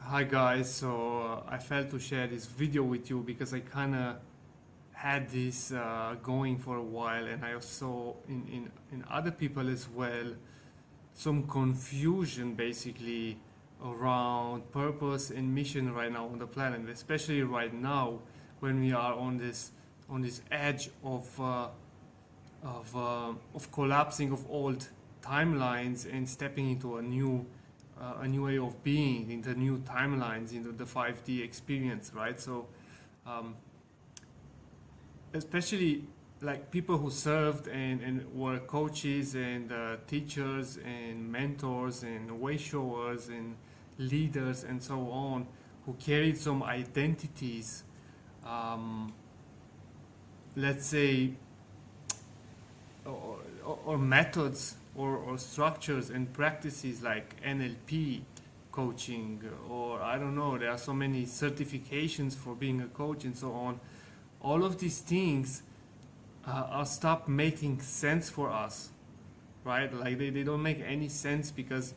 Hi guys, I felt to share this video with you because I kind of had this going for a while, and I also in other people as well, some confusion basically around purpose and mission right now on the planet, especially right now when we are on this edge of collapsing of old timelines and stepping into a new way of being, into new timelines, into the 5D experience, right? Um, Especially like people who served and were coaches and teachers and mentors and way showers and leaders and so on, who carried some identities, um, let's say, or methods or structures and practices like NLP coaching, or I don't know, there are so many certifications for being a coach and so on. All of these things are stop making sense for us, right? Like they don't make any sense because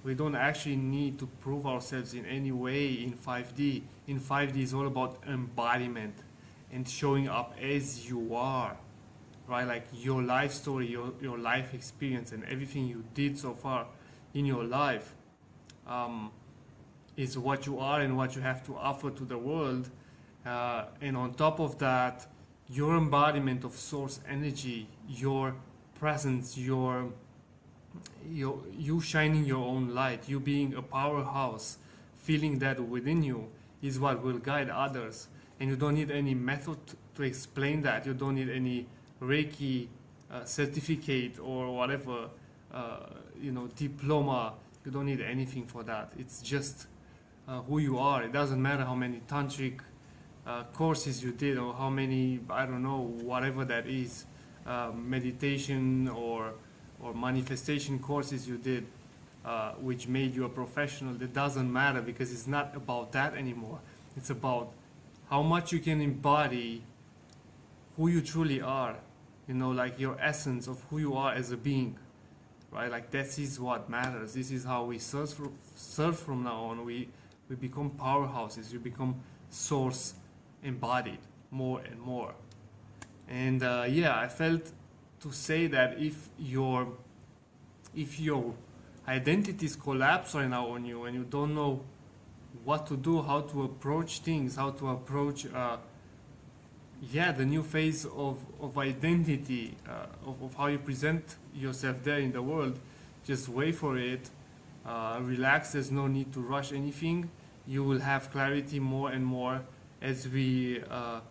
we don't actually need to prove ourselves in any way in 5D. In 5D is all about embodiment and showing up as you are, right? Like your life story, your life experience, and everything you did so far in your life um, is what you are and what you have to offer to the world. And on top of that, your embodiment of source energy, your presence, you shining your own light, you being a powerhouse, feeling that within you is what will guide others. And you don't need any method to explain that. You don't need any Reiki certificate or whatever, diploma. You don't need anything for that. It's just who you are. It doesn't matter how many tantric courses you did or how many, I don't know, whatever that is, meditation or manifestation courses you did, which made you a professional. That doesn't matter because it's not about that anymore. It's about how much you can embody who you truly are, like your essence of who you are as a being, right? Like that is what matters. This is how we serve from now on. We become powerhouses. We become source embodied more and more. And I felt to say that if your identities collapse right now on you and you don't know what to do, how to approach things, how to approach the new phase of identity, of how you present yourself there in the world, just wait for it. Relax. There's no need to rush anything. You will have clarity more and more as we are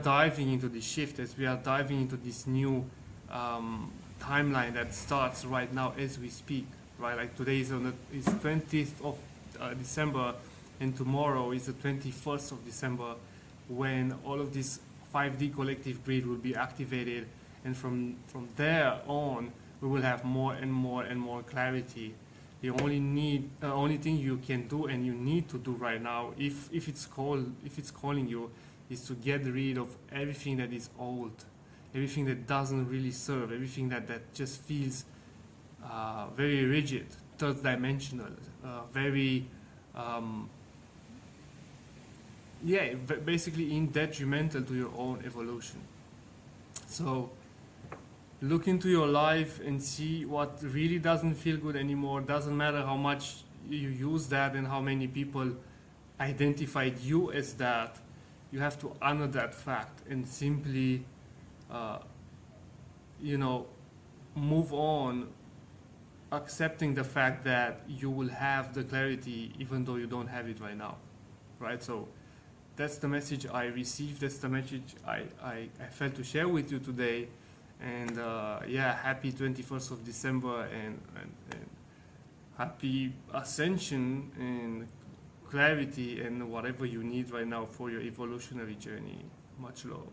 diving into this shift, as we are diving into this new timeline that starts right now as we speak. Right, like today is 20th of December, and tomorrow is the 21st of December, when all of this 5D collective grid will be activated, and from there on we will have more and more and more clarity. The only thing you can do and you need to do right now, if it's calling you, is to get rid of everything that is old, everything that doesn't really serve, everything that just feels very rigid, third dimensional, very basically detrimental to your own evolution. So look into your life and see what really doesn't feel good anymore. Doesn't matter how much you use that and how many people identified you as that. You have to honor that fact and simply move on, accepting the fact that you will have the clarity even though you don't have it right now, right? So that's the message I received. That's the message I felt to share with you today. And happy 21st of December and happy ascension and clarity and whatever you need right now for your evolutionary journey. Much love.